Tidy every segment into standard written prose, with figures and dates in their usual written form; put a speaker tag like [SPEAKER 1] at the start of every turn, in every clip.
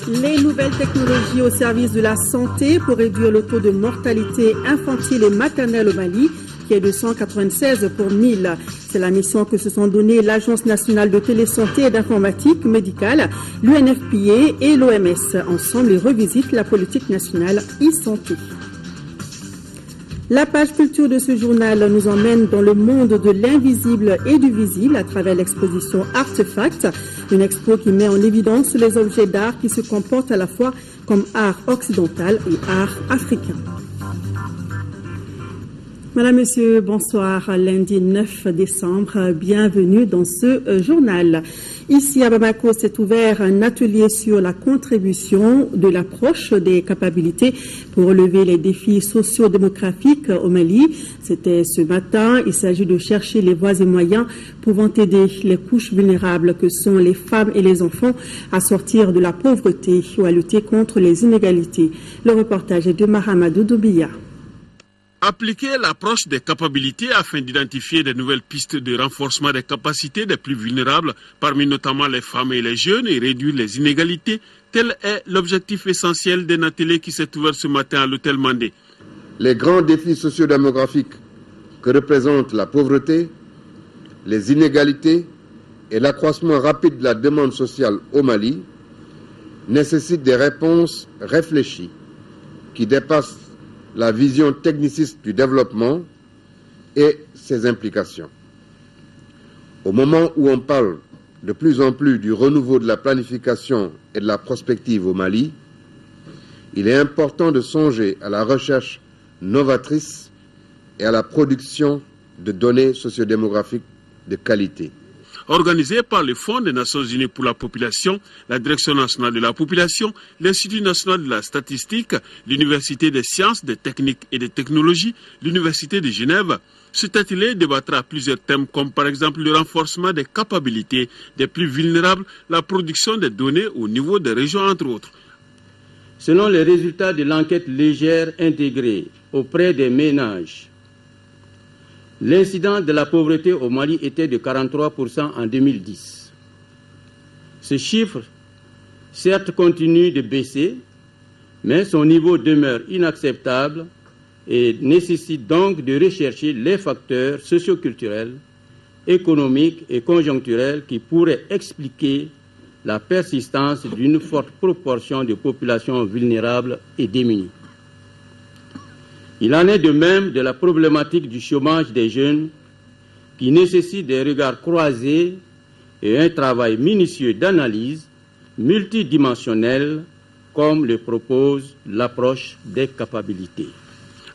[SPEAKER 1] Les nouvelles technologies au service de la santé pour réduire le taux de mortalité infantile et maternelle au Mali, qui est de 196 pour 1000. C'est la mission que se sont donnée l'Agence nationale de télésanté et d'informatique médicale, l'UNFPA et l'OMS. Ensemble, ils revisitent la politique nationale e-santé. La page culture de ce journal nous emmène dans le monde de l'invisible et du visible à travers l'exposition Artefacts, une expo qui met en évidence les objets d'art qui se comportent à la fois comme art occidental et art africain. Madame, Monsieur, bonsoir. Lundi 9 décembre, bienvenue dans ce journal. Ici à Bamako s'est ouvert un atelier sur la contribution de l'approche des capacités pour relever les défis socio-démographiques au Mali. C'était ce matin. Il s'agit de chercher les voies et moyens pouvant aider les couches vulnérables que sont les femmes et les enfants à sortir de la pauvreté ou à lutter contre les inégalités. Le reportage est de Mahamadou Doubiya.
[SPEAKER 2] Appliquer l'approche des capacités afin d'identifier de nouvelles pistes de renforcement des capacités des plus vulnérables, parmi notamment les femmes et les jeunes, et réduire les inégalités, tel est l'objectif essentiel d'un atelier qui s'est ouvert ce matin à l'hôtel Mandé.
[SPEAKER 3] Les grands défis sociodémographiques que représentent la pauvreté, les inégalités et l'accroissement rapide de la demande sociale au Mali nécessitent des réponses réfléchies qui dépassent la vision techniciste du développement et ses implications. Au moment où on parle de plus en plus du renouveau de la planification et de la prospective au Mali, il est important de songer à la recherche novatrice et à la production de données sociodémographiques de qualité.
[SPEAKER 2] Organisé par le Fonds des Nations Unies pour la population, la Direction nationale de la population, l'Institut national de la statistique, l'Université des sciences, des techniques et des technologies, l'Université de Genève, cet atelier débattra plusieurs thèmes comme par exemple le renforcement des capacités des plus vulnérables, la production des données au niveau des régions entre autres.
[SPEAKER 4] Selon les résultats de l'enquête légère intégrée auprès des ménages, l'incidence de la pauvreté au Mali était de 43% en 2010. Ce chiffre, certes, continue de baisser, mais son niveau demeure inacceptable et nécessite donc de rechercher les facteurs socioculturels, économiques et conjoncturels qui pourraient expliquer la persistance d'une forte proportion de populations vulnérables et démunies. Il en est de même de la problématique du chômage des jeunes qui nécessite des regards croisés et un travail minutieux d'analyse multidimensionnel comme le propose l'approche des capacités.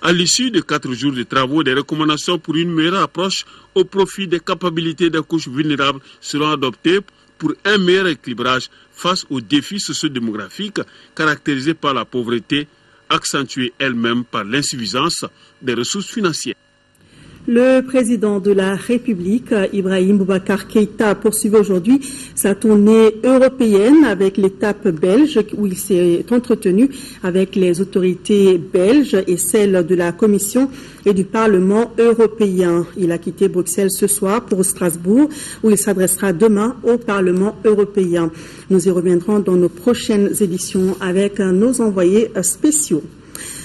[SPEAKER 2] À l'issue de 4 jours de travaux, des recommandations pour une meilleure approche au profit des capacités des couches vulnérables seront adoptées pour un meilleur équilibrage face aux défis sociodémographiques caractérisés par la pauvreté, accentuée elle-même par l'insuffisance des ressources financières.
[SPEAKER 1] Le président de la République, Ibrahim Boubacar Keïta, poursuit aujourd'hui sa tournée européenne avec l'étape belge où il s'est entretenu avec les autorités belges et celles de la Commission et du Parlement européen. Il a quitté Bruxelles ce soir pour Strasbourg où il s'adressera demain au Parlement européen. Nous y reviendrons dans nos prochaines éditions avec nos envoyés spéciaux.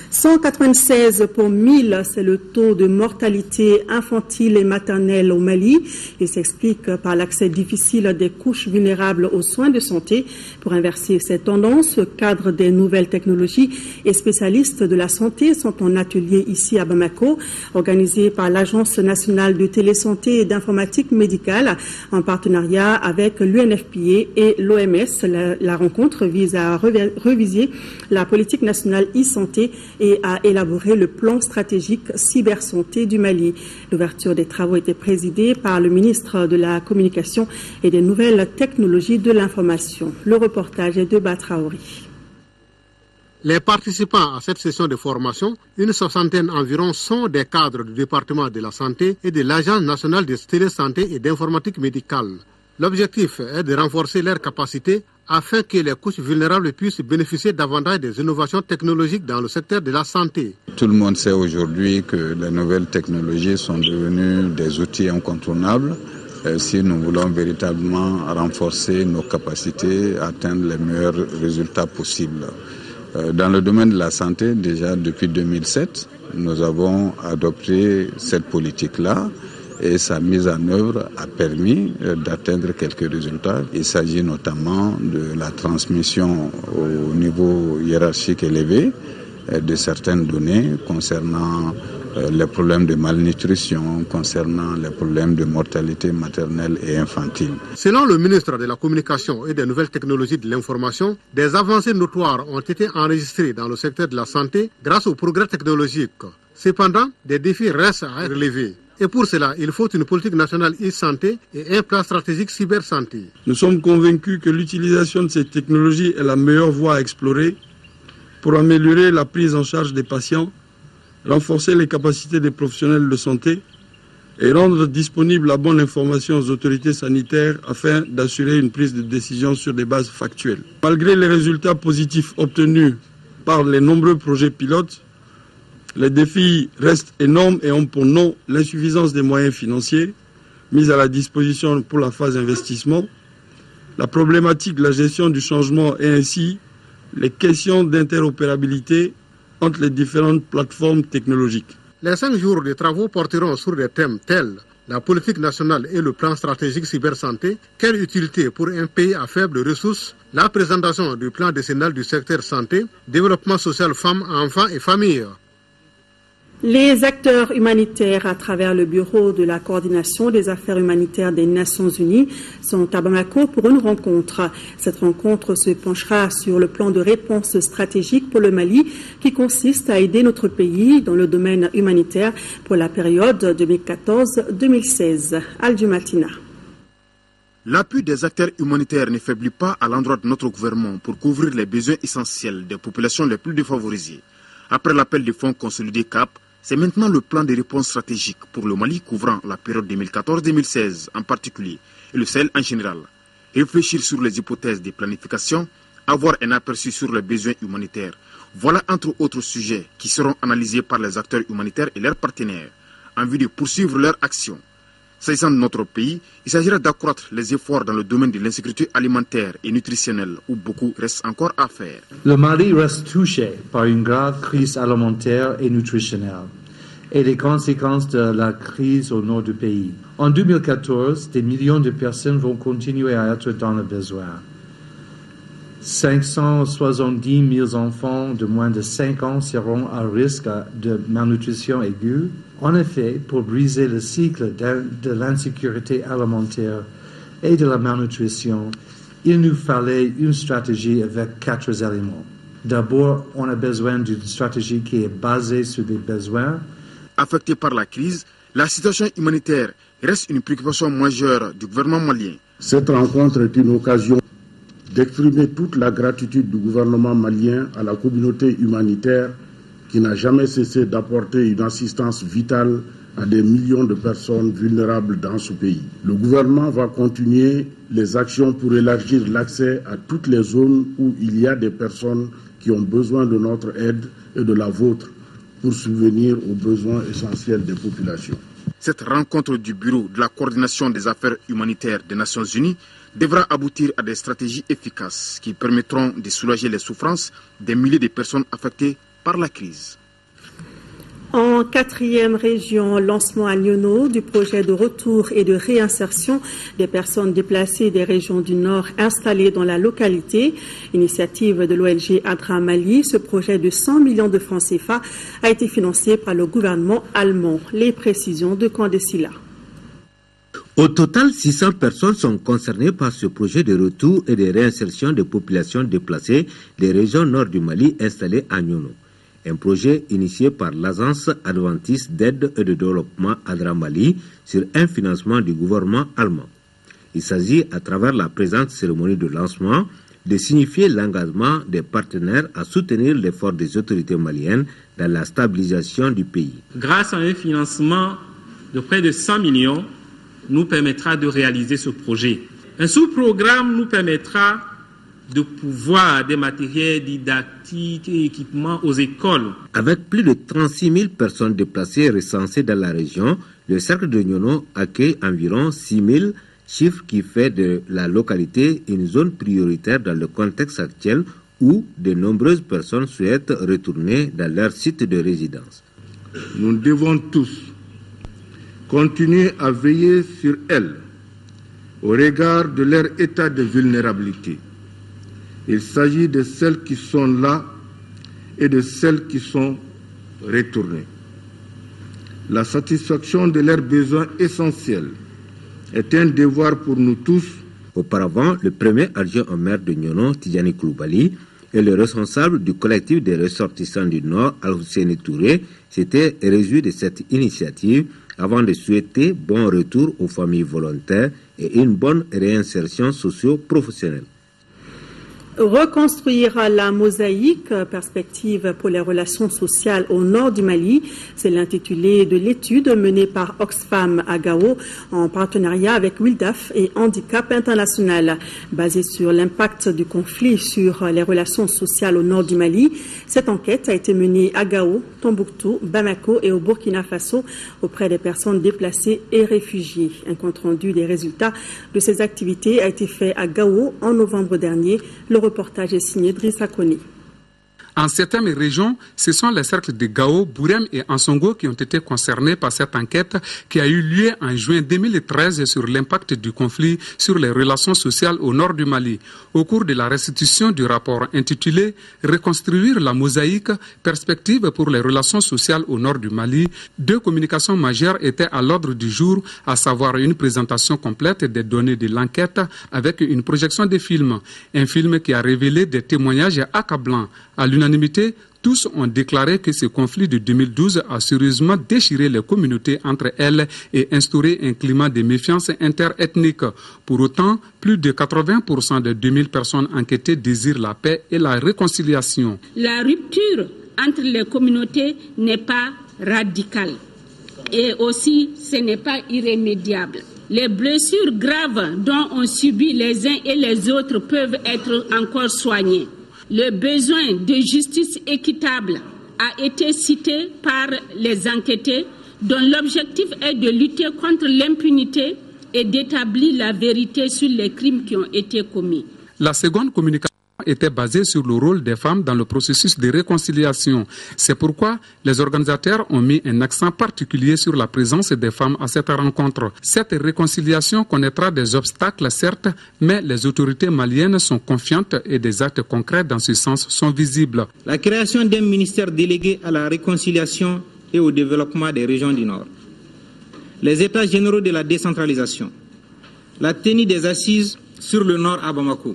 [SPEAKER 1] 196 pour 1000, c'est le taux de mortalité infantile et maternelle au Mali. Il s'explique par l'accès difficile des couches vulnérables aux soins de santé. Pour inverser cette tendance, le cadre des nouvelles technologies et spécialistes de la santé sont en atelier ici à Bamako, organisé par l'Agence nationale de télésanté et d'informatique médicale en partenariat avec l'UNFPA et l'OMS. La rencontre vise à réviser la politique nationale e-santé et à élaborer le plan stratégique cybersanté du Mali. L'ouverture des travaux était présidée par le ministre de la Communication et des Nouvelles Technologies de l'Information. Le reportage est de Batraori.
[SPEAKER 5] Les participants à cette session de formation, une soixantaine environ, sont des cadres du département de la santé et de l'Agence nationale de télésanté et d'informatique médicale. L'objectif est de renforcer leurs capacités afin que les couches vulnérables puissent bénéficier davantage des innovations technologiques dans le secteur de la santé.
[SPEAKER 6] Tout le monde sait aujourd'hui que les nouvelles technologies sont devenues des outils incontournables si nous voulons véritablement renforcer nos capacités à atteindre les meilleurs résultats possibles. Dans le domaine de la santé, déjà depuis 2007, nous avons adopté cette politique-là et sa mise en œuvre a permis d'atteindre quelques résultats. Il s'agit notamment de la transmission au niveau hiérarchique élevé de certaines données concernant les problèmes de malnutrition, concernant les problèmes de mortalité maternelle et infantile.
[SPEAKER 5] Selon le ministre de la Communication et des Nouvelles Technologies de l'Information, des avancées notoires ont été enregistrées dans le secteur de la santé grâce aux progrès technologiques. Cependant, des défis restent à relever. Et pour cela, il faut une politique nationale e-santé et un plan stratégique cybersanté.
[SPEAKER 7] Nous sommes convaincus que l'utilisation de ces technologies est la meilleure voie à explorer pour améliorer la prise en charge des patients, renforcer les capacités des professionnels de santé et rendre disponible la bonne information aux autorités sanitaires afin d'assurer une prise de décision sur des bases factuelles. Malgré les résultats positifs obtenus par les nombreux projets pilotes, les défis restent énormes et ont pour nom l'insuffisance des moyens financiers mis à la disposition pour la phase d'investissement, la problématique de la gestion du changement et ainsi les questions d'interopérabilité entre les différentes plateformes technologiques.
[SPEAKER 5] Les 5 jours de travaux porteront sur des thèmes tels la politique nationale et le plan stratégique cybersanté, quelle utilité pour un pays à faibles ressources, la présentation du plan décennal du secteur santé, développement social femmes, enfants et familles.
[SPEAKER 1] Les acteurs humanitaires à travers le Bureau de la coordination des affaires humanitaires des Nations Unies sont à Bamako pour une rencontre. Cette rencontre se penchera sur le plan de réponse stratégique pour le Mali qui consiste à aider notre pays dans le domaine humanitaire pour la période 2014-2016. Al-Jumatina.
[SPEAKER 8] L'appui des acteurs humanitaires ne faiblit pas à l'endroit de notre gouvernement pour couvrir les besoins essentiels des populations les plus défavorisées. Après l'appel du Fonds consolidé CAP, c'est maintenant le plan de réponse stratégique pour le Mali couvrant la période 2014-2016 en particulier et le Sahel en général. Réfléchir sur les hypothèses de planification, avoir un aperçu sur les besoins humanitaires. Voilà entre autres sujets qui seront analysés par les acteurs humanitaires et leurs partenaires en vue de poursuivre leur action. S'agissant de notre pays, il s'agira d'accroître les efforts dans le domaine de l'insécurité alimentaire et nutritionnelle où beaucoup reste encore à faire.
[SPEAKER 9] Le Mali reste touché par une grave crise alimentaire et nutritionnelle et les conséquences de la crise au nord du pays. En 2014, des millions de personnes vont continuer à être dans le besoin. 570 000 enfants de moins de 5 ans seront à risque de malnutrition aiguë. En effet, pour briser le cycle de l'insécurité alimentaire et de la malnutrition, il nous fallait une stratégie avec 4 éléments. D'abord, on a besoin d'une stratégie qui est basée sur des besoins.
[SPEAKER 8] Affecté par la crise, la situation humanitaire reste une préoccupation majeure du gouvernement malien.
[SPEAKER 10] Cette rencontre est une occasion d'exprimer toute la gratitude du gouvernement malien à la communauté humanitaire qui n'a jamais cessé d'apporter une assistance vitale à des millions de personnes vulnérables dans ce pays. Le gouvernement va continuer les actions pour élargir l'accès à toutes les zones où il y a des personnes qui ont besoin de notre aide et de la vôtre pour subvenir aux besoins essentiels des populations.
[SPEAKER 8] Cette rencontre du Bureau de la coordination des affaires humanitaires des Nations Unies devra aboutir à des stratégies efficaces qui permettront de soulager les souffrances des milliers de personnes affectées par la crise.
[SPEAKER 1] En 4e région, lancement à Nyono du projet de retour et de réinsertion des personnes déplacées des régions du Nord installées dans la localité. Initiative de l'ONG Adra Mali, ce projet de 100 millions de francs CFA a été financé par le gouvernement allemand. Les précisions de Kandesila.
[SPEAKER 11] Au total, 600 personnes sont concernées par ce projet de retour et de réinsertion des populations déplacées des régions nord du Mali installées à Nyono. Un projet initié par l'Agence adventiste d'aide et de développement Adra Mali sur un financement du gouvernement allemand. Il s'agit, à travers la présente cérémonie de lancement, de signifier l'engagement des partenaires à soutenir l'effort des autorités maliennes dans la stabilisation du pays.
[SPEAKER 12] Grâce à un financement de près de 100 millions, nous permettra de réaliser ce projet. Un sous-programme nous permettra de pouvoir des matériels didactiques et équipements aux écoles.
[SPEAKER 11] Avec plus de 36 000 personnes déplacées recensées dans la région, le cercle de Nyono accueille environ 6 000, chiffre qui fait de la localité une zone prioritaire dans le contexte actuel où de nombreuses personnes souhaitent retourner dans leur site de résidence.
[SPEAKER 10] Nous devons tous continuer à veiller sur elles au regard de leur état de vulnérabilité. Il s'agit de celles qui sont là et de celles qui sont retournées. La satisfaction de leurs besoins essentiels est un devoir pour nous tous.
[SPEAKER 11] Auparavant, le premier adjoint au maire de Nyono, Tidjani Koulibaly, et le responsable du collectif des ressortissants du Nord, Al-Husseini Touré, s'étaient réjouis de cette initiative avant de souhaiter bon retour aux familles volontaires et une bonne réinsertion socio-professionnelle.
[SPEAKER 1] Reconstruire la mosaïque, perspective pour les relations sociales au nord du Mali, c'est l'intitulé de l'étude menée par Oxfam à Gao en partenariat avec WILDAF et Handicap International. Basée sur l'impact du conflit sur les relations sociales au nord du Mali, cette enquête a été menée à Gao, Tombouctou, Bamako et au Burkina Faso auprès des personnes déplacées et réfugiées. Un compte-rendu des résultats de ces activités a été fait à Gao en novembre dernier. Le reportage est signé Drissa Koni.
[SPEAKER 13] En certaines régions, ce sont les cercles de Gao, Bourem et Ansongo qui ont été concernés par cette enquête qui a eu lieu en juin 2013 sur l'impact du conflit sur les relations sociales au nord du Mali. Au cours de la restitution du rapport intitulé « Reconstruire la mosaïque, perspective pour les relations sociales au nord du Mali », deux communications majeures étaient à l'ordre du jour, à savoir une présentation complète des données de l'enquête avec une projection des films. Un film qui a révélé des témoignages accablants. À l'unanimité, tous ont déclaré que ce conflit de 2012 a sérieusement déchiré les communautés entre elles et instauré un climat de méfiance interethnique. Pour autant, plus de 80% des 2000 personnes enquêtées désirent la paix et la réconciliation.
[SPEAKER 14] La rupture entre les communautés n'est pas radicale et aussi ce n'est pas irrémédiable. Les blessures graves dont ont subi les uns et les autres peuvent être encore soignées. Le besoin de justice équitable a été cité par les enquêtés, dont l'objectif est de lutter contre l'impunité et d'établir la vérité sur les crimes qui ont été commis.
[SPEAKER 13] La seconde communication était basée sur le rôle des femmes dans le processus de réconciliation. C'est pourquoi les organisateurs ont mis un accent particulier sur la présence des femmes à cette rencontre. Cette réconciliation connaîtra des obstacles, certes, mais les autorités maliennes sont confiantes et des actes concrets dans ce sens sont visibles.
[SPEAKER 15] La création d'un ministère délégué à la réconciliation et au développement des régions du Nord. Les états généraux de la décentralisation. La tenue des assises sur le Nord à Bamako.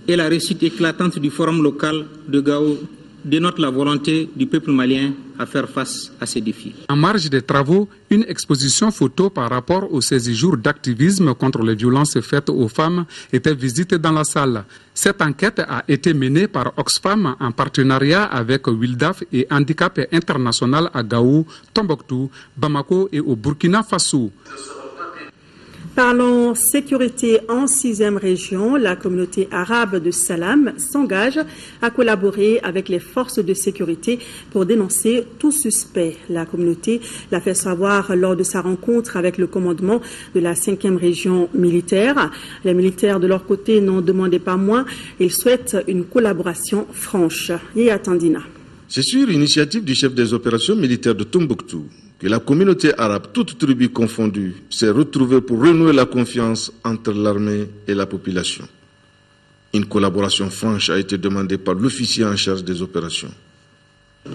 [SPEAKER 15] Et la réussite éclatante du forum local de Gao dénote la volonté du peuple malien à faire face à ces défis.
[SPEAKER 13] En marge des travaux, une exposition photo par rapport aux 16 jours d'activisme contre les violences faites aux femmes était visitée dans la salle. Cette enquête a été menée par Oxfam en partenariat avec WILDAF et Handicap International à Gao, Tombouctou, Bamako et au Burkina Faso.
[SPEAKER 1] Parlons sécurité en 6e région. La communauté arabe de Salam s'engage à collaborer avec les forces de sécurité pour dénoncer tout suspect. La communauté l'a fait savoir lors de sa rencontre avec le commandement de la 5e région militaire. Les militaires de leur côté n'en demandaient pas moins. Ils souhaitent une collaboration franche. Et attendina.
[SPEAKER 16] C'est sur initiative du chef des opérations militaires de Tombouctou que la communauté arabe, toutes tribus confondues, s'est retrouvée pour renouer la confiance entre l'armée et la population. Une collaboration franche a été demandée par l'officier en charge des opérations.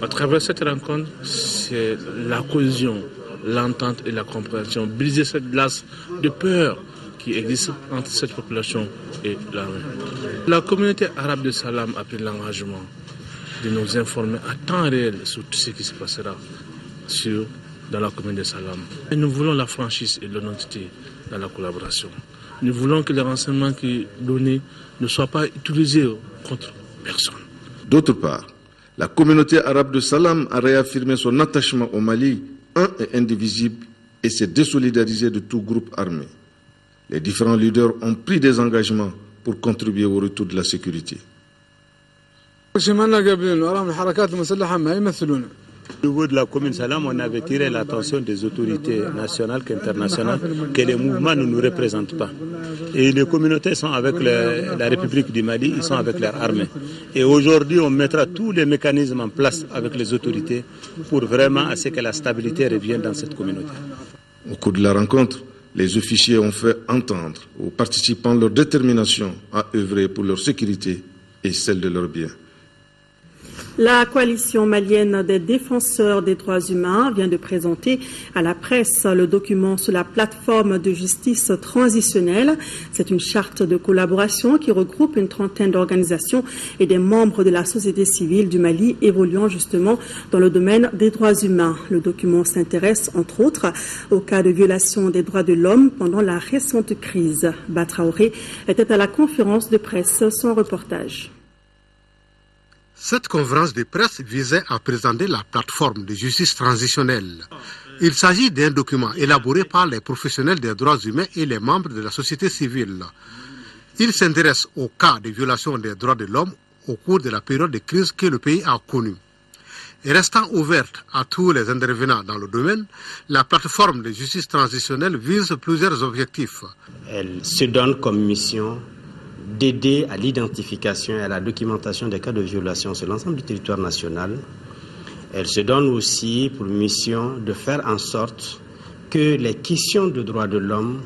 [SPEAKER 17] À travers cette rencontre, c'est la cohésion, l'entente et la compréhension, briser cette glace de peur qui existe entre cette population et l'armée. La communauté arabe de Salam a pris l'engagement de nous informer à temps réel sur tout ce qui se passera dans la commune de Salam. Et nous voulons la franchise et l'honnêteté dans la collaboration. Nous voulons que les renseignements qui sont donnés ne soient pas utilisés contre personne.
[SPEAKER 16] D'autre part, la communauté arabe de Salam a réaffirmé son attachement au Mali, un et indivisible, et s'est désolidarisée de tout groupe armé. Les différents leaders ont pris des engagements pour contribuer au retour de la sécurité.
[SPEAKER 18] Au niveau de la commune Salam, on avait tiré l'attention des autorités nationales qu'internationales que les mouvements ne nous représentent pas. Et les communautés sont avec la République du Mali, ils sont avec leurs armées. Et aujourd'hui, on mettra tous les mécanismes en place avec les autorités pour vraiment à ce que la stabilité revienne dans cette communauté.
[SPEAKER 16] Au cours de la rencontre, les officiers ont fait entendre aux participants leur détermination à œuvrer pour leur sécurité et celle de leurs biens.
[SPEAKER 1] La coalition malienne des défenseurs des droits humains vient de présenter à la presse le document sur la plateforme de justice transitionnelle. C'est une charte de collaboration qui regroupe une trentaine d'organisations et des membres de la société civile du Mali évoluant justement dans le domaine des droits humains. Le document s'intéresse entre autres au cas de violation des droits de l'homme pendant la récente crise. Batraoré était à la conférence de presse, son reportage.
[SPEAKER 5] Cette conférence de presse visait à présenter la plateforme de justice transitionnelle. Il s'agit d'un document élaboré par les professionnels des droits humains et les membres de la société civile. Il s'intéresse au cas de violation des droits de l'homme au cours de la période de crise que le pays a connue. Et restant ouverte à tous les intervenants dans le domaine, la plateforme de justice transitionnelle vise plusieurs objectifs.
[SPEAKER 19] Elle se donne comme mission d'aider à l'identification et à la documentation des cas de violation sur l'ensemble du territoire national. Elle se donne aussi pour mission de faire en sorte que les questions de droits de l'homme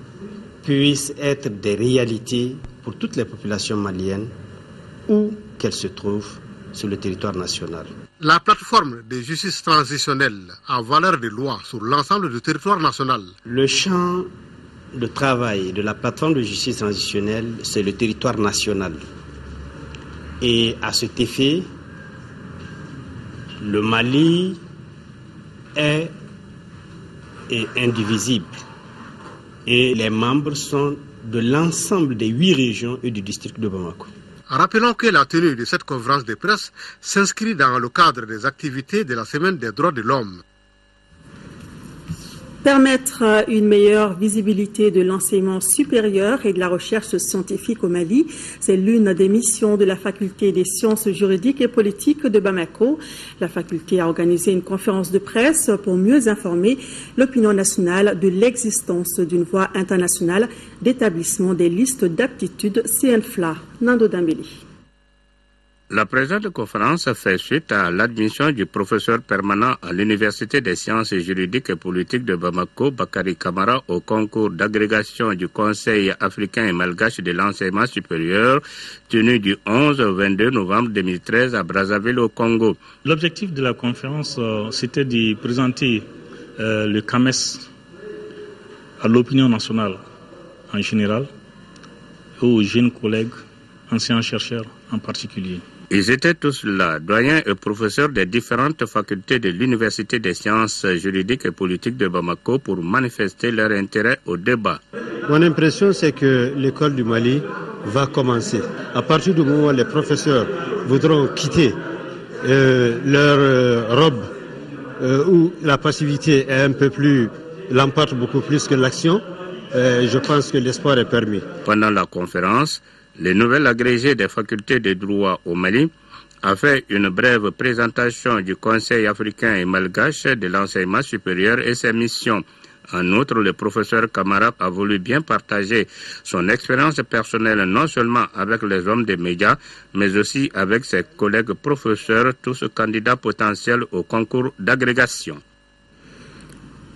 [SPEAKER 19] puissent être des réalités pour toutes les populations maliennes où qu'elles se trouvent sur le territoire national.
[SPEAKER 5] La plateforme de justice transitionnelle a valeur de loi sur l'ensemble du territoire national.
[SPEAKER 19] Le champ de travail de la plateforme de justice transitionnelle, c'est le territoire national. Et à cet effet, le Mali est indivisible. Et les membres sont de l'ensemble des 8 régions et du district de Bamako.
[SPEAKER 5] Rappelons que la tenue de cette conférence de presse s'inscrit dans le cadre des activités de la Semaine des droits de l'homme.
[SPEAKER 1] Permettre une meilleure visibilité de l'enseignement supérieur et de la recherche scientifique au Mali, c'est l'une des missions de la faculté des sciences juridiques et politiques de Bamako. La faculté a organisé une conférence de presse pour mieux informer l'opinion nationale de l'existence d'une voie internationale d'établissement des listes d'aptitudes CNFLA. Nando Dambeli.
[SPEAKER 20] La présente conférence fait suite à l'admission du professeur permanent à l'Université des sciences juridiques et politiques de Bamako, Bakari Kamara, au concours d'agrégation du Conseil africain et malgache de l'enseignement supérieur, tenu du 11 au 22 novembre 2013 à Brazzaville, au Congo.
[SPEAKER 21] L'objectif de la conférence, c'était de présenter le CAMES à l'opinion nationale en général et aux jeunes collègues, anciens chercheurs en particulier.
[SPEAKER 20] Ils étaient tous là, doyens et professeurs des différentes facultés de l'Université des sciences juridiques et politiques de Bamako pour manifester leur intérêt au débat.
[SPEAKER 22] Mon impression, c'est que l'école du Mali va commencer. À partir du moment où les professeurs voudront quitter leur robe, où la passivité est un peu plus, l'emporte beaucoup plus que l'action, je pense que l'espoir est permis.
[SPEAKER 20] Pendant la conférence, le nouvel agrégé des facultés de droit au Mali a fait une brève présentation du Conseil africain et malgache de l'enseignement supérieur et ses missions. En outre, le professeur Kamara a voulu bien partager son expérience personnelle non seulement avec les hommes des médias, mais aussi avec ses collègues professeurs, tous candidats potentiels au concours d'agrégation.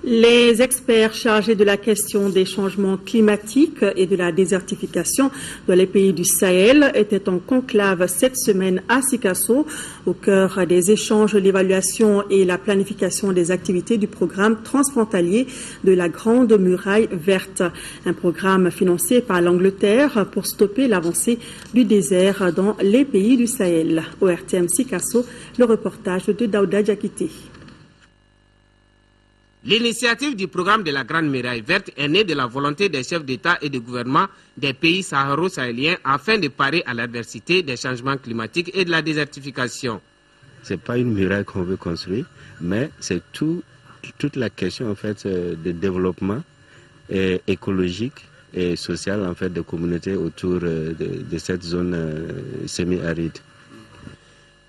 [SPEAKER 1] Les experts chargés de la question des changements climatiques et de la désertification dans les pays du Sahel étaient en conclave cette semaine à Sikasso, au cœur des échanges, l'évaluation et la planification des activités du programme transfrontalier de la Grande Muraille Verte, un programme financé par l'Angleterre pour stopper l'avancée du désert dans les pays du Sahel. Au RTM Sikasso, le reportage de Daouda Diakité.
[SPEAKER 23] L'initiative du programme de la Grande Muraille Verte est née de la volonté des chefs d'État et de gouvernement des pays saharo-sahéliens afin de parer à l'adversité des changements climatiques et de la désertification.
[SPEAKER 19] Ce n'est pas une muraille qu'on veut construire, mais c'est toute la question en fait, de développement écologique
[SPEAKER 2] et sociale en fait des communautés autour de cette zone semi-aride.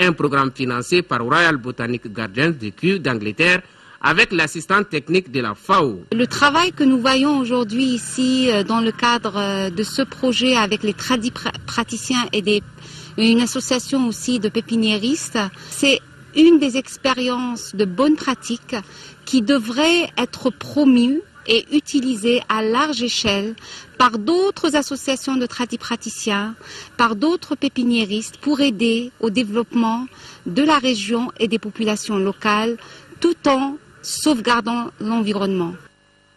[SPEAKER 23] Un programme financé par Royal Botanic Gardens de Kew d'Angleterre avec l'assistante technique de la FAO.
[SPEAKER 3] Le travail que nous voyons aujourd'hui ici dans le cadre de ce projet avec les praticiens et une association aussi de pépiniéristes, c'est une des expériences de bonnes pratiques qui devrait être promue et utilisée à large échelle par d'autres associations de tradipraticiens, par d'autres pépiniéristes pour aider au développement de la région et des populations locales tout en sauvegardant l'environnement.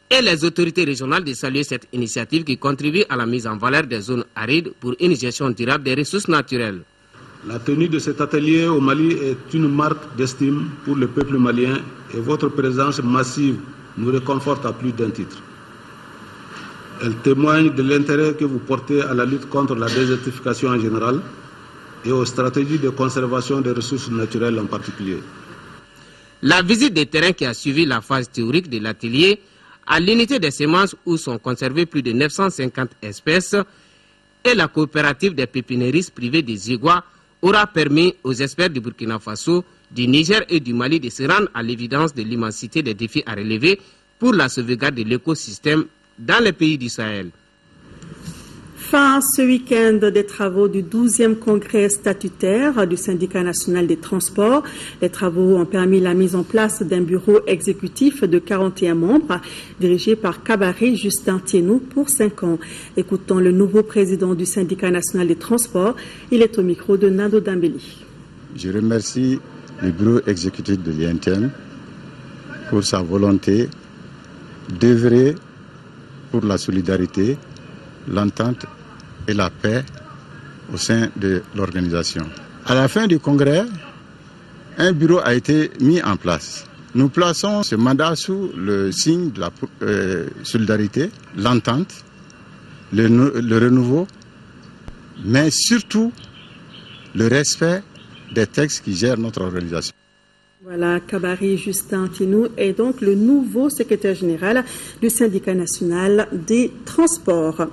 [SPEAKER 23] Et les autorités régionales de saluer cette initiative qui contribue à la mise en valeur des zones arides pour une gestion durable des ressources naturelles.
[SPEAKER 4] La tenue de cet atelier au Mali est une marque d'estime pour le peuple malien et votre présence massive nous réconforte à plus d'un titre. Elle témoigne de l'intérêt que vous portez à la lutte contre la désertification en général et aux stratégies de conservation des ressources naturelles en particulier.
[SPEAKER 23] La visite des terrains qui a suivi la phase théorique de l'atelier à l'unité des semences où sont conservées plus de 950 espèces et la coopérative des pépiniéristes privés des Igwa aura permis aux experts du Burkina Faso, du Niger et du Mali de se rendre à l'évidence de l'immensité des défis à relever pour la sauvegarde de l'écosystème dans les pays du Sahel.
[SPEAKER 1] Fin ce week-end des travaux du 12e congrès statutaire du syndicat national des transports. Les travaux ont permis la mise en place d'un bureau exécutif de 41 membres dirigé par Kabare Justin Tienou pour 5 ans. Écoutons le nouveau président du syndicat national des transports. Il est au micro de Nado Dambeli.
[SPEAKER 6] Je remercie le bureau exécutif de l'INTM pour sa volonté d'œuvrer pour la solidarité, l'entente et la paix au sein de l'organisation. À la fin du congrès, un bureau a été mis en place. Nous plaçons ce mandat sous le signe de la solidarité, l'entente, le renouveau, mais surtout le respect des textes qui gèrent notre organisation.
[SPEAKER 1] Voilà, Kabari Justin Tienou est donc le nouveau secrétaire général du syndicat national des transports.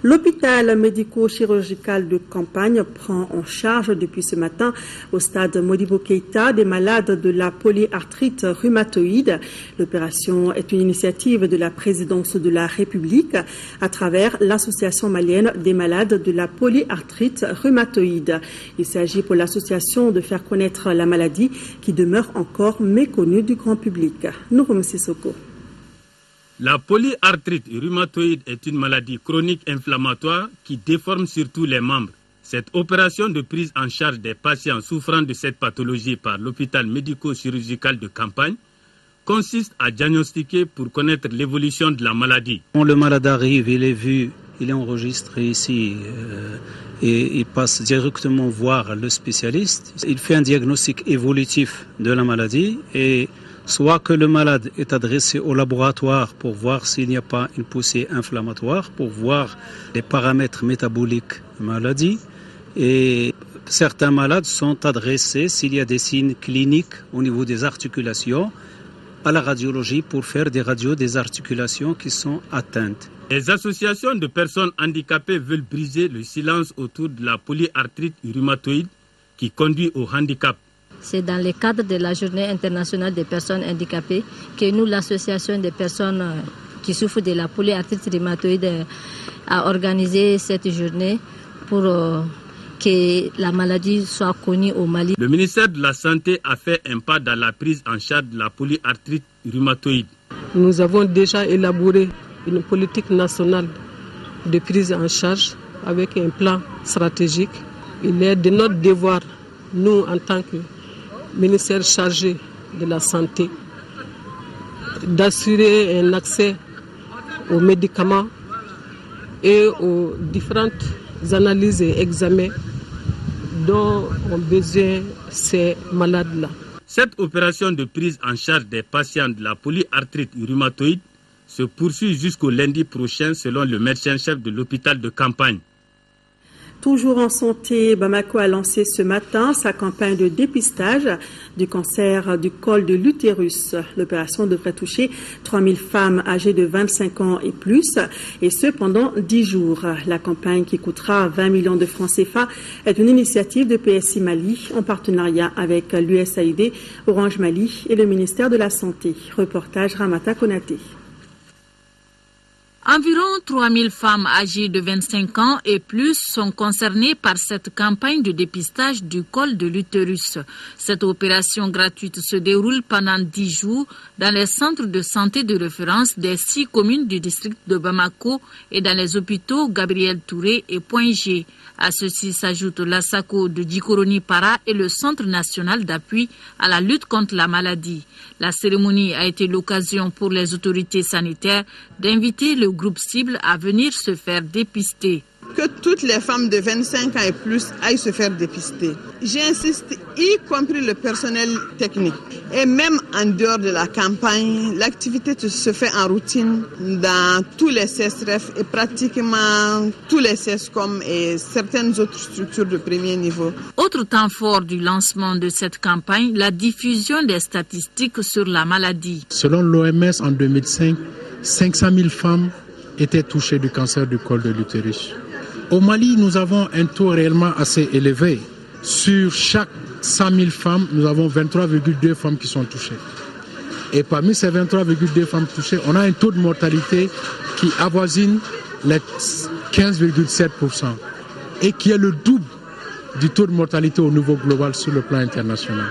[SPEAKER 1] L'hôpital médico-chirurgical de campagne prend en charge depuis ce matin au stade Modibo Keïta des malades de la polyarthrite rhumatoïde. L'opération est une initiative de la présidence de la République à travers l'association malienne des malades de la polyarthrite rhumatoïde. Il s'agit pour l'association de faire connaître la maladie qui demeure encore méconnue du grand public. Nouroum Sissoko.
[SPEAKER 12] La polyarthrite rhumatoïde est une maladie chronique inflammatoire qui déforme surtout les membres. Cette opération de prise en charge des patients souffrant de cette pathologie par l'hôpital médico-chirurgical de campagne consiste à diagnostiquer pour connaître l'évolution de la maladie.
[SPEAKER 24] Quand le malade arrive, il est vu, il est enregistré ici et il passe directement voir le spécialiste. Il fait un diagnostic évolutif de la maladie et soit que le malade est adressé au laboratoire pour voir s'il n'y a pas une poussée inflammatoire, pour voir les paramètres métaboliques de la maladie. Et certains malades sont adressés, s'il y a des signes cliniques au niveau des articulations, à la radiologie pour faire des radios des articulations qui sont atteintes.
[SPEAKER 12] Les associations de personnes handicapées veulent briser le silence autour de la polyarthrite rhumatoïde qui conduit au handicap.
[SPEAKER 25] C'est dans le cadre de la Journée internationale des personnes handicapées que nous, l'association des personnes qui souffrent de la polyarthrite rhumatoïde, a organisé cette journée pour que la maladie soit connue au Mali.
[SPEAKER 12] Le ministère de la Santé a fait un pas dans la prise en charge de la polyarthrite rhumatoïde.
[SPEAKER 26] Nous avons déjà élaboré une politique nationale de prise en charge avec un plan stratégique. Il est de notre devoir, nous en tant que ministère chargé de la santé, d'assurer un accès aux médicaments et aux différentes analyses et examens dont ont besoin ces malades-là.
[SPEAKER 12] Cette opération de prise en charge des patients de la polyarthrite rhumatoïde se poursuit jusqu'au lundi prochain selon le médecin-chef de l'hôpital de campagne.
[SPEAKER 1] Toujours en santé, Bamako a lancé ce matin sa campagne de dépistage du cancer du col de l'utérus. L'opération devrait toucher 3000 femmes âgées de 25 ans et plus, et ce pendant 10 jours. La campagne, qui coûtera 20 millions de francs CFA, est une initiative de PSI Mali en partenariat avec l'USAID, Orange Mali et le ministère de la Santé. Reportage Ramata Konaté.
[SPEAKER 7] Environ 3000 femmes âgées de 25 ans et plus sont concernées par cette campagne de dépistage du col de l'utérus. Cette opération gratuite se déroule pendant 10 jours dans les centres de santé de référence des 6 communes du district de Bamako et dans les hôpitaux Gabriel Touré et Point G. À ceci s'ajoute l'ASACO de Djikoroni-Para et le Centre national d'appui à la lutte contre la maladie. La cérémonie a été l'occasion pour les autorités sanitaires d'inviter le groupe cible à venir se faire dépister.
[SPEAKER 8] Que toutes les femmes de 25 ans et plus aillent se faire dépister. J'insiste, y compris le personnel technique. Et même en dehors de la campagne, l'activité se fait en routine dans tous les CSRF et pratiquement tous les CESCOM et certaines autres structures de premier niveau.
[SPEAKER 7] Autre temps fort du lancement de cette campagne, la diffusion des statistiques sur la maladie.
[SPEAKER 9] Selon l'OMS, en 2005, 500 000 femmes étaient touchées du cancer du col de l'utérus. Au Mali, nous avons un taux réellement assez élevé. Sur chaque 100 000 femmes, nous avons 23,2 femmes qui sont touchées. Et parmi ces 23,2 femmes touchées, on a un taux de mortalité qui avoisine les 15,7% et qui est le double du taux de mortalité au niveau global sur le plan international.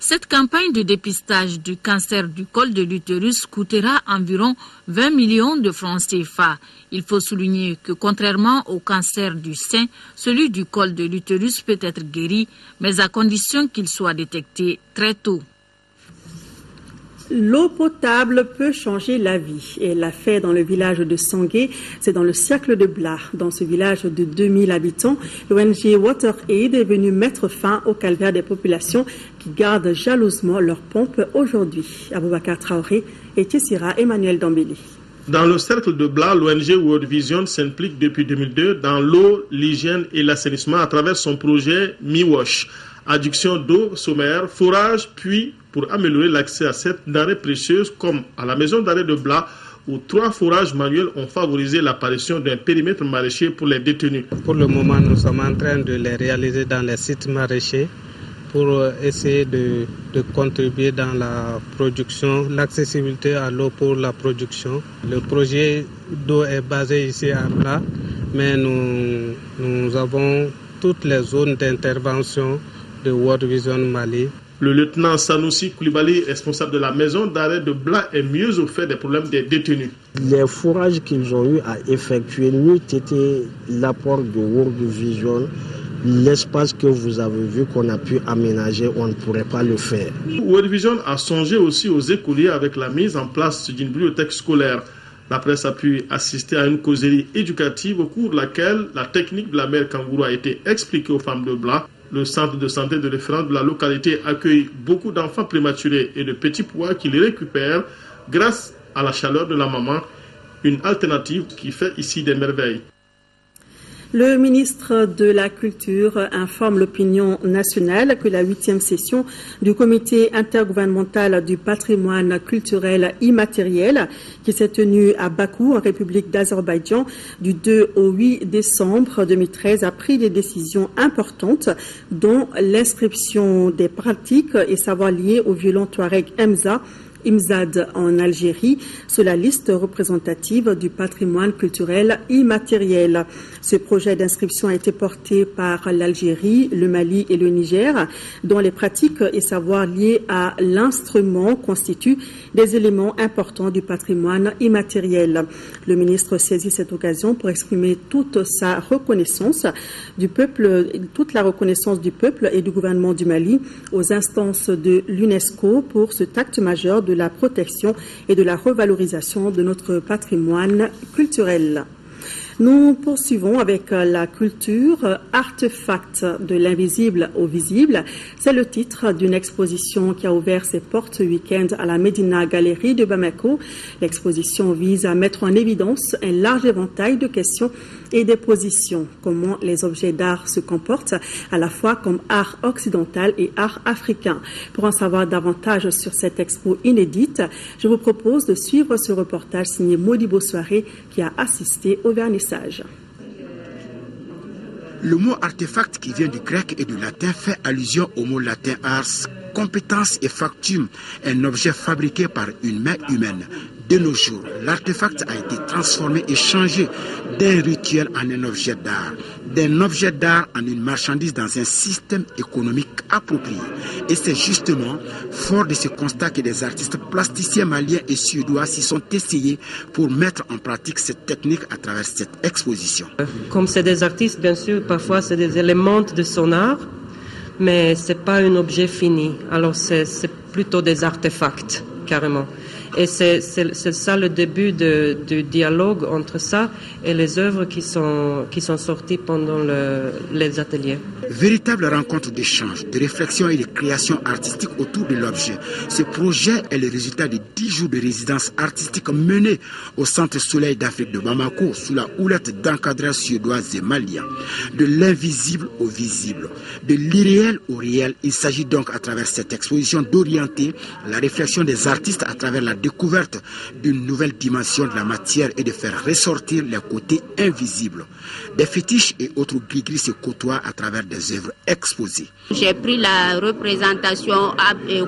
[SPEAKER 7] Cette campagne de dépistage du cancer du col de l'utérus coûtera environ 20 millions de francs CFA. Il faut souligner que contrairement au cancer du sein, celui du col de l'utérus peut être guéri, mais à condition qu'il soit détecté très tôt.
[SPEAKER 1] L'eau potable peut changer la vie. Et elle l'a fait dans le village de Sangué, c'est dans le cercle de Blas. Dans ce village de 2000 habitants, l'ONG WaterAid est venue mettre fin au calvaire des populations qui gardent jalousement leurs pompes aujourd'hui. Aboubakar Traoré et Tessira Emmanuel Dambélé.
[SPEAKER 10] Dans le cercle de Blas, l'ONG World Vision s'implique depuis 2002 dans l'eau, l'hygiène et l'assainissement à travers son projet MiWash. Adduction d'eau sommaire, forage, puis pour améliorer l'accès à cette denrée précieuse, comme à la maison d'arrêt de Blas, où 3 forages manuels ont favorisé l'apparition d'un périmètre maraîcher pour les détenus.
[SPEAKER 11] Pour le moment, nous sommes en train de les réaliser dans les sites maraîchers pour essayer de contribuer dans la production, l'accessibilité à l'eau pour la production. Le projet d'eau est basé ici à Blas, mais nous avons toutes les zones d'intervention de World Vision Mali.
[SPEAKER 10] Le lieutenant Sanoussi Koulibaly, responsable de la maison d'arrêt de Blas, est mieux au fait des problèmes des détenus.
[SPEAKER 14] Les forages qu'ils ont eu à effectuer n'eût été l'apport de World Vision. L'espace que vous avez vu qu'on a pu aménager, on ne pourrait pas le faire.
[SPEAKER 10] World Vision a songé aussi aux écoliers avec la mise en place d'une bibliothèque scolaire. La presse a pu assister à une causerie éducative au cours de laquelle la technique de la mère kangourou a été expliquée aux femmes de Blas. Le centre de santé de référence de la localité accueille beaucoup d'enfants prématurés et de petits pois qui les récupèrent grâce à la chaleur de la maman, une alternative qui fait ici des merveilles.
[SPEAKER 1] Le ministre de la Culture informe l'opinion nationale que la 8e session du comité intergouvernemental du patrimoine culturel immatériel qui s'est tenue à Bakou, en République d'Azerbaïdjan, du 2 au 8 décembre 2013 a pris des décisions importantes, dont l'inscription des pratiques et savoirs liés au violon touareg Imzad en Algérie sur la liste représentative du patrimoine culturel immatériel. Ce projet d'inscription a été porté par l'Algérie, le Mali et le Niger, dont les pratiques et savoirs liés à l'instrument constituent des éléments importants du patrimoine immatériel. Le ministre saisit cette occasion pour exprimer toute la reconnaissance du peuple et du gouvernement du Mali aux instances de l'UNESCO pour cet acte majeur de la protection et de la revalorisation de notre patrimoine culturel. Nous poursuivons avec la culture, artefacts de l'invisible au visible. C'est le titre d'une exposition qui a ouvert ses portes ce week-end à la Medina Galerie de Bamako. L'exposition vise à mettre en évidence un large éventail de questions et des positions. Comment les objets d'art se comportent à la fois comme art occidental et art africain. Pour en savoir davantage sur cette expo inédite, je vous propose de suivre ce reportage signé Modibo Soiré qui a assisté au vernissage.
[SPEAKER 5] Le mot artefact qui vient du grec et du latin fait allusion au mot latin ars, compétence et factum, un objet fabriqué par une main humaine. De nos jours, l'artefact a été transformé et changé d'un rituel en un objet d'art, d'un objet d'art en une marchandise dans un système économique approprié. Et c'est justement fort de ce constat que des artistes plasticiens maliens et suédois s'y sont essayés pour mettre en pratique cette technique à travers cette exposition.
[SPEAKER 13] Comme c'est des artistes, bien sûr, parfois c'est des éléments de son art, mais ce n'est pas un objet fini. Alors c'est plutôt des artefacts, carrément. Et c'est ça le début du dialogue entre ça et les œuvres qui sont sorties pendant les ateliers.
[SPEAKER 5] Véritable rencontre d'échange, de réflexion et de création artistique autour de l'objet. Ce projet est le résultat de 10 jours de résidence artistique menée au Centre Soleil d'Afrique de Bamako sous la houlette d'encadreurs suédois et maliens. De l'invisible au visible, de l'irréel au réel. Il s'agit donc à travers cette exposition d'orienter la réflexion des artistes à travers la découverte d'une nouvelle dimension de la matière et de faire ressortir les côtés invisibles. Des fétiches et autres gris-gris se côtoient à travers des œuvres exposées.
[SPEAKER 15] J'ai pris la représentation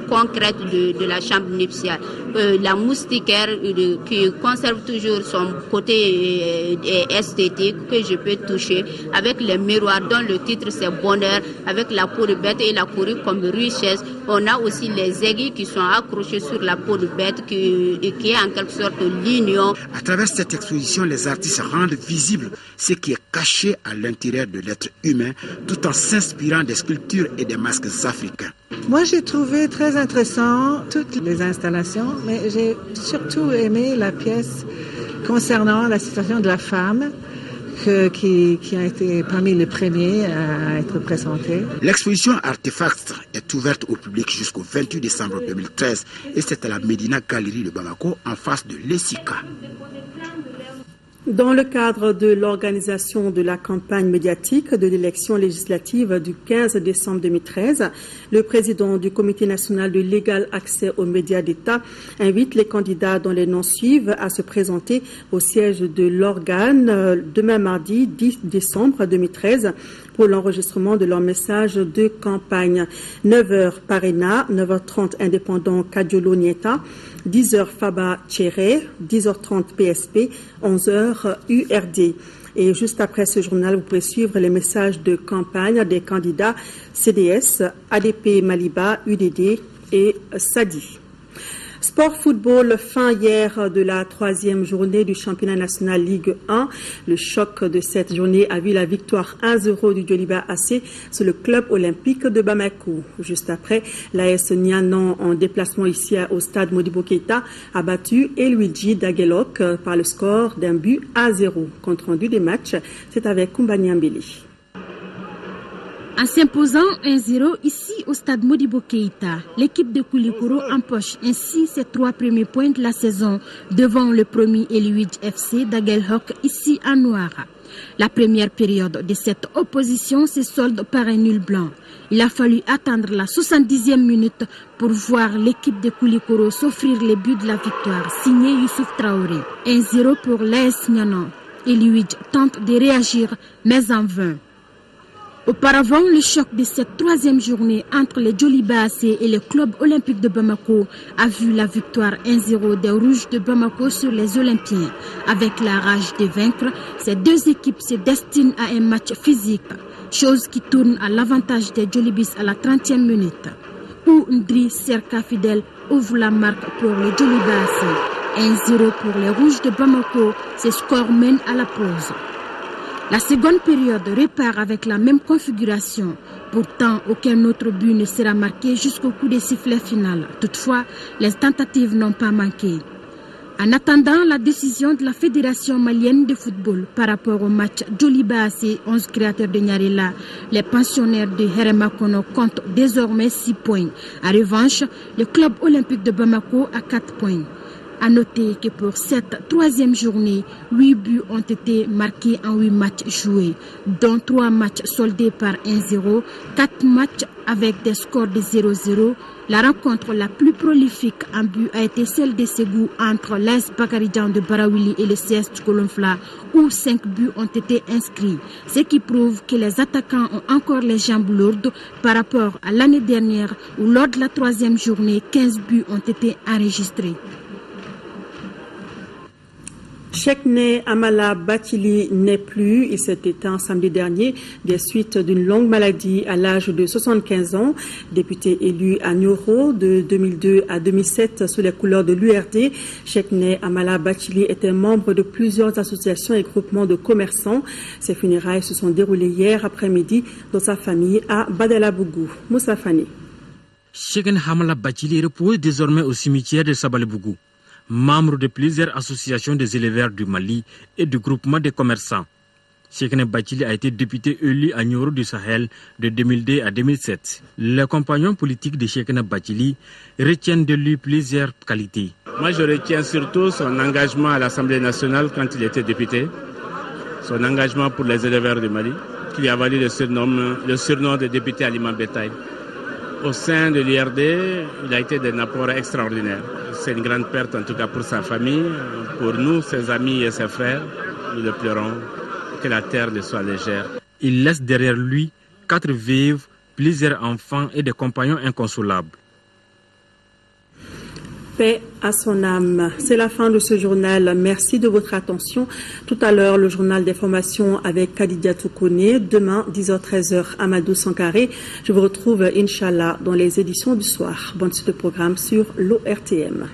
[SPEAKER 15] concrète de la chambre nuptiale. La moustiquaire qui conserve toujours son côté esthétique que je peux toucher avec les miroirs dont le titre c'est bonheur, avec la peau de bête et la courue comme richesse. On a aussi les aiguilles qui sont accrochées sur la peau de bête qui est en quelque sorte l'union.
[SPEAKER 5] À travers cette exposition, les artistes rendent visible ce qui est caché à l'intérieur de l'être humain tout en s'inspirant des sculptures et des masques africains.
[SPEAKER 16] Moi, j'ai trouvé très intéressant toutes les installations, mais j'ai surtout aimé la pièce concernant la situation de la femme qui a été parmi les premiers à être présentée.
[SPEAKER 5] L'exposition Artefacts est ouverte au public jusqu'au 28 décembre 2013 et c'est à la Medina Galerie de Bamako en face de l'ESICA.
[SPEAKER 1] Dans le cadre de l'organisation de la campagne médiatique de l'élection législative du 15 décembre 2013, le président du Comité national de l'égal accès aux médias d'État invite les candidats dont les noms suivent à se présenter au siège de l'organe demain mardi 10 décembre 2013 pour l'enregistrement de leur message de campagne. 9h Parena, 9h30 indépendant Kadiolo Nieta, 10h Faba Tchéré, 10h30 PSP, 11h URD. Et juste après ce journal, vous pouvez suivre les messages de campagne des candidats CDS, ADP Maliba, UDD et SADI. Sport football, fin hier de la 3e journée du championnat national Ligue 1. Le choc de cette journée a vu la victoire 1-0 du Djoliba AC sur le club olympique de Bamako. Juste après, l'AS Nianan en déplacement ici au stade Modibo Keïta a battu Luigi Dagelok par le score d'un but à 0. Compte rendu des matchs, c'est avec Koumbani Ambeli.
[SPEAKER 17] En s'imposant 1-0 ici au stade Modibo Keïta, l'équipe de Koulikoro empoche ainsi ses 3 premiers points de la saison devant le premier Eluige FC d'Agelhok ici à Nouara. La première période de cette opposition se solde par un nul blanc. Il a fallu attendre la 70e minute pour voir l'équipe de Koulikoro s'offrir les buts de la victoire, signé Youssouf Traoré. 1-0 pour l'AS Nianan. Eluige tente de réagir, mais en vain. Auparavant, le choc de cette 3e journée entre les Djoliba AC et le club olympique de Bamako a vu la victoire 1-0 des Rouges de Bamako sur les Olympiens. Avec la rage de vaincre, ces deux équipes se destinent à un match physique, chose qui tourne à l'avantage des Djolibis à la 30e minute, où Ndri Serka Fidel ouvre la marque pour les Djoliba AC. 1-0 pour les Rouges de Bamako, ce score mène à la pause. La seconde période repart avec la même configuration. Pourtant, aucun autre but ne sera marqué jusqu'au coup de sifflet final. Toutefois, les tentatives n'ont pas manqué. En attendant la décision de la Fédération malienne de football par rapport au match Djoliba et 11 créateurs de Nyarela, les pensionnaires de Heremakono comptent désormais 6 points. En revanche, le club olympique de Bamako a 4 points. A noter que pour cette troisième journée, 8 buts ont été marqués en 8 matchs joués, dont 3 matchs soldés par 1-0, 4 matchs avec des scores de 0-0. La rencontre la plus prolifique en but a été celle de Ségou entre l'AS Bakaridjan de Barawili et le CS Tchoukolonfla, où 5 buts ont été inscrits, ce qui prouve que les attaquants ont encore les jambes lourdes par rapport à l'année dernière où lors de la troisième journée, 15 buts ont été enregistrés.
[SPEAKER 1] Cheikhne Amala Bathily n'est plus. Il s'est éteint samedi dernier des suites d'une longue maladie à l'âge de 75 ans. Député élu à Nioro de 2002 à 2007 sous les couleurs de l'URD, Cheikhne Amala Bathily était membre de plusieurs associations et groupements de commerçants. Ses funérailles se sont déroulées hier après-midi dans sa famille à Badalabougou. Moussa Fani.
[SPEAKER 2] Cheikhne Amala Bathily repose désormais au cimetière de Sabalibougou. Membre de plusieurs associations des éleveurs du Mali et du groupement des commerçants. Cheikhne Bathily a été député élu à Nioro du Sahel de 2002 à 2007. Les compagnons politiques de Cheikhne Bathily retiennent de lui plusieurs qualités.
[SPEAKER 18] Moi, je retiens surtout son engagement à l'Assemblée nationale quand il était député, son engagement pour les éleveurs du Mali, qui lui a valu le surnom de député aliment bétail. Au sein de l'IRD, il a été d'un apport extraordinaire. C'est une grande perte en tout cas pour sa famille, pour nous, ses amis et ses frères. Nous le pleurons, que la terre ne soit légère.
[SPEAKER 2] Il laisse derrière lui 4 veuves, plusieurs enfants et des compagnons inconsolables.
[SPEAKER 1] Paix à son âme. C'est la fin de ce journal. Merci de votre attention. Tout à l'heure, le journal d'information avec Kadidia Toukone. Demain, 10h-13h, Amadou Sankaré. Je vous retrouve, Inch'Allah, dans les éditions du soir. Bonne suite de programme sur l'ORTM.